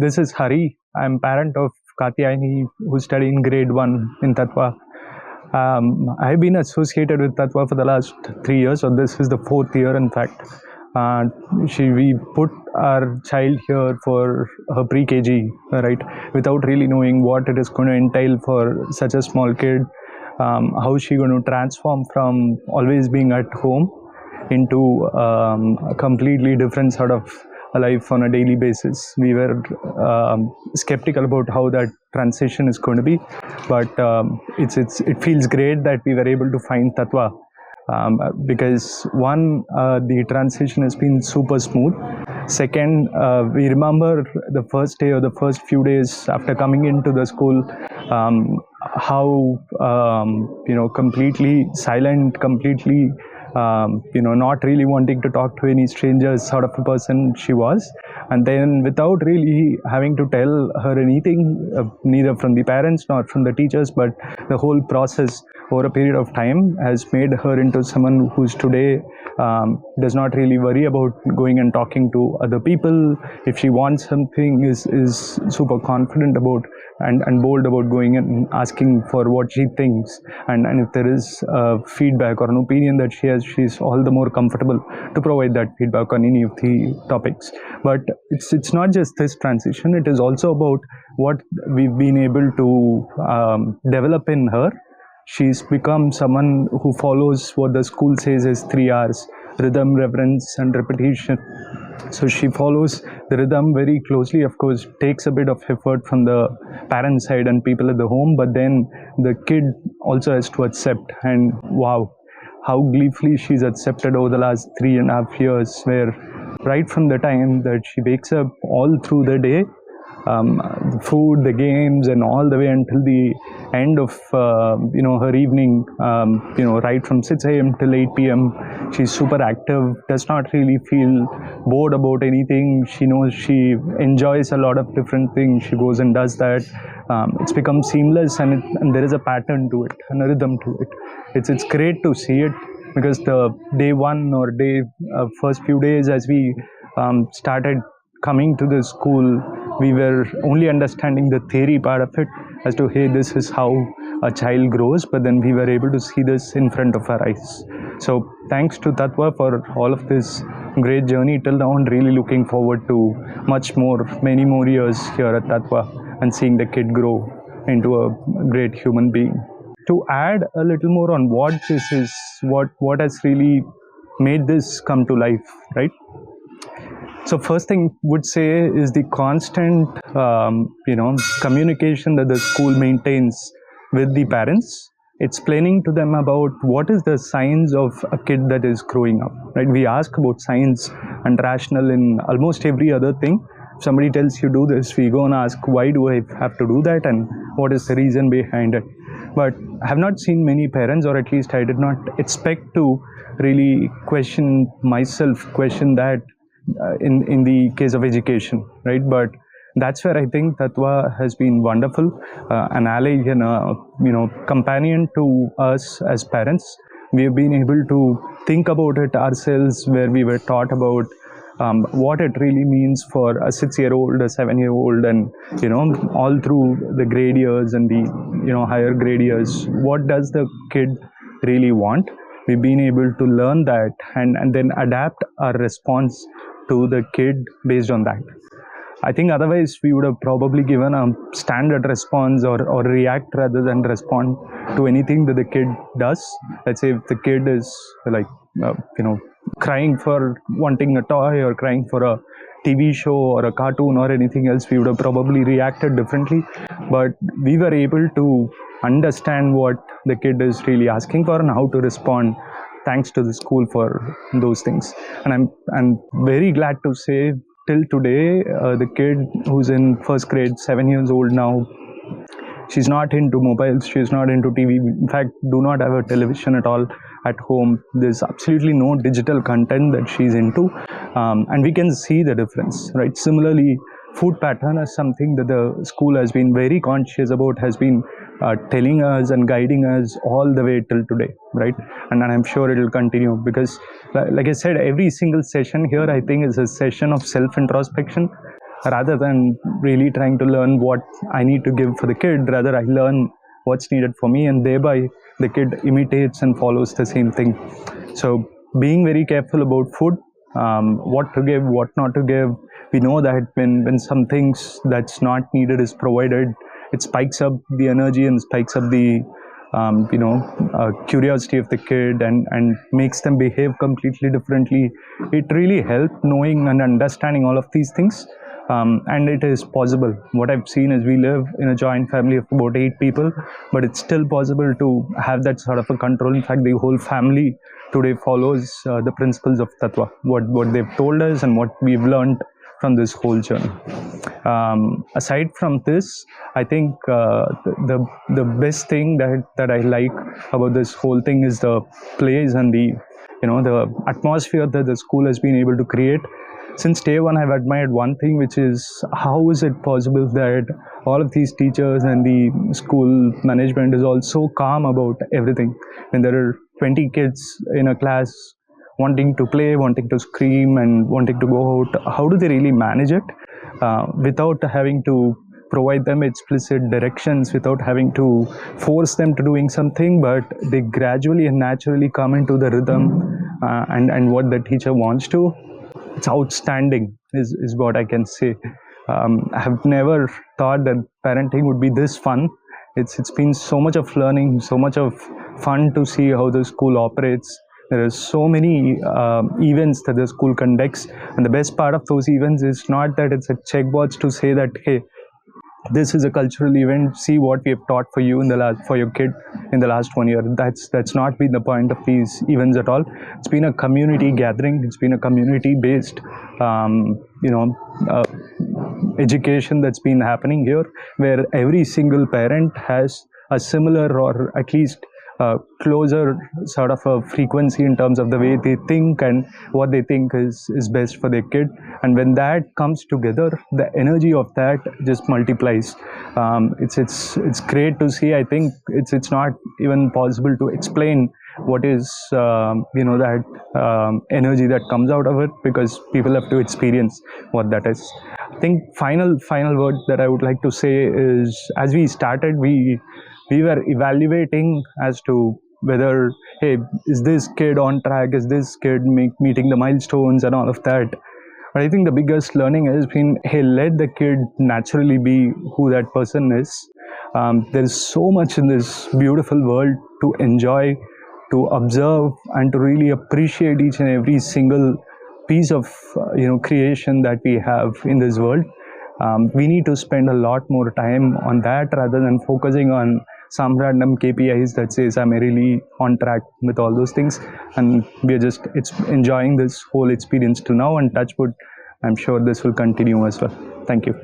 this is Hari. I'm parent of Katyayani, who's studying grade 1 in Tatva. I've been associated with Tatva for the last 3 years, or this is the 4th year, in fact. We put our child here for her pre-KG, right, without really knowing what it is going to entail for such a small kid. How is she going to transform from always being at home into a completely different sort of a life on a daily basis. We were skeptical about how that transition is going to be, but it feels great that we were able to find Tatva, because one, the transition has been super smooth. Second, we remember the first day or the first few days after coming into the school, how completely silent, completely not really wanting to talk to any strangers sort of a person she was. And then without really having to tell her anything, neither from the parents nor from the teachers, but the whole process over a period of time has made her into someone who's today does not really worry about going and talking to other people. If she wants something, is super confident about and bold about going and asking for what she thinks. And if there is feedback or an opinion that she has, she's all the more comfortable to provide that feedback on any of the topics. But it's not just this transition, it is also about what we've been able to develop in her. She's become someone who follows what the school says is 3 R's: rhythm, reverence, and repetition. So she follows the rhythm very closely. Of course, takes a bit of effort from the parent side and people at the home, but then the kid also has to accept. And wow, how gleefully she's accepted over the last 3.5 years, where right from the time that she wakes up all through the day, the food, the games, and all the way until the end of her evening, right from 6 a.m. till 8 p.m. She's super active, does not really feel bored about anything. She knows she enjoys a lot of different things. She goes and does that. It's become seamless, and there is a pattern to it and a rhythm to it. It's great to see it, because the day one or first few days as we started coming to the school, we were only understanding the theory part of it as to, hey, this is how a child grows, but then we were able to see this in front of our eyes. So thanks to Tatva for all of this great journey till now, and really looking forward to many more years here at Tatva and seeing the kid grow into a great human being. To add a little more on what this is, what has really made this come to life, right? So first thing would say is the constant, communication that the school maintains with the parents, explaining to them about what is the signs of a kid that is growing up, right? We ask about science and rational in almost every other thing. If somebody tells you do this, we go and ask, why do I have to do that, and what is the reason behind it? But I have not seen many parents, or at least I did not expect to really question that in the case of education, right? But that's where I think Tatva has been wonderful, an ally and a companion to us as parents. We have been able to think about it ourselves, where we were taught about what it really means for a 6-year-old, a 7-year-old, and all through the grade years and the higher grade years. What does the kid really want? We've been able to learn that and then adapt our response to the kid based on that. I think otherwise we would have probably given a standard response or react rather than respond to anything that the kid does. Let's say if the kid is like, crying for wanting a toy or crying for a TV show or a cartoon or anything else, we would have probably reacted differently. But we were able to understand what the kid is really asking for and how to respond, thanks to the school for those things. And I'm very glad to say, till today, the kid who's in first grade, 7 years old now, she's not into mobiles, she's not into TV. In fact, do not have a television at all at home. There's absolutely no digital content that she's into, and we can see the difference, right? Similarly, food pattern is something that the school has been very conscious about, has been telling us and guiding us all the way till today, right? And I'm sure it will continue, because like I said, every single session here, I think, is a session of self-introspection. rather than really trying to learn what I need to give for the kid. Rather, I learn what's needed for me, and thereby the kid imitates and follows the same thing. So being very careful about food, what to give, what not to give. We know that when some things that's not needed is provided, it spikes up the energy and spikes up the curiosity of the kid, and makes them behave completely differently. It really helped knowing and understanding all of these things. And it is possible. What I've seen is we live in a joint family of about 8 people, but it's still possible to have that sort of a control. In fact, the whole family today follows the principles of Tatva, what they've told us and what we've learned from this whole journey. Aside from this, I think the best thing that I like about this whole thing is the plays and the atmosphere that the school has been able to create. Since day one, I've admired one thing, which is how is it possible that all of these teachers and the school management is all so calm about everything. When there are 20 kids in a class wanting to play, wanting to scream, and wanting to go out, how do they really manage it without having to provide them explicit directions, without having to force them to doing something, but they gradually and naturally come into the rhythm and what the teacher wants to. It's outstanding is what I can say. I have never thought that parenting would be this fun. It's been so much of learning, so much of fun to see how the school operates. There are so many events that the school conducts, and the best part of those events is not that it's a checkbox to say that, hey, this is a cultural event, see what we have taught for you for your kid in the last 1 year. That's not been the point of these events at all. It's been a community gathering. It's been a community based education that's been happening here, where every single parent has a similar, or at least closer sort of a frequency in terms of the way they think and what they think is best for their kid. And when that comes together, the energy of that just multiplies. It's great to see. I think it's not even possible to explain what is that energy that comes out of it, because people have to experience what that is. I think final word that I would like to say is, as we started, we were evaluating as to whether, hey, is this kid on track, is this kid meeting the milestones and all of that. But I think the biggest learning has been, hey, let the kid naturally be who that person is. There's so much in this beautiful world to enjoy, to observe, and to really appreciate each and every single piece of creation that we have in this world. We need to spend a lot more time on that rather than focusing on some random KPIs that says I'm really on track with all those things. And we are just enjoying this whole experience till now, and touch wood, I'm sure this will continue as well. Thank you.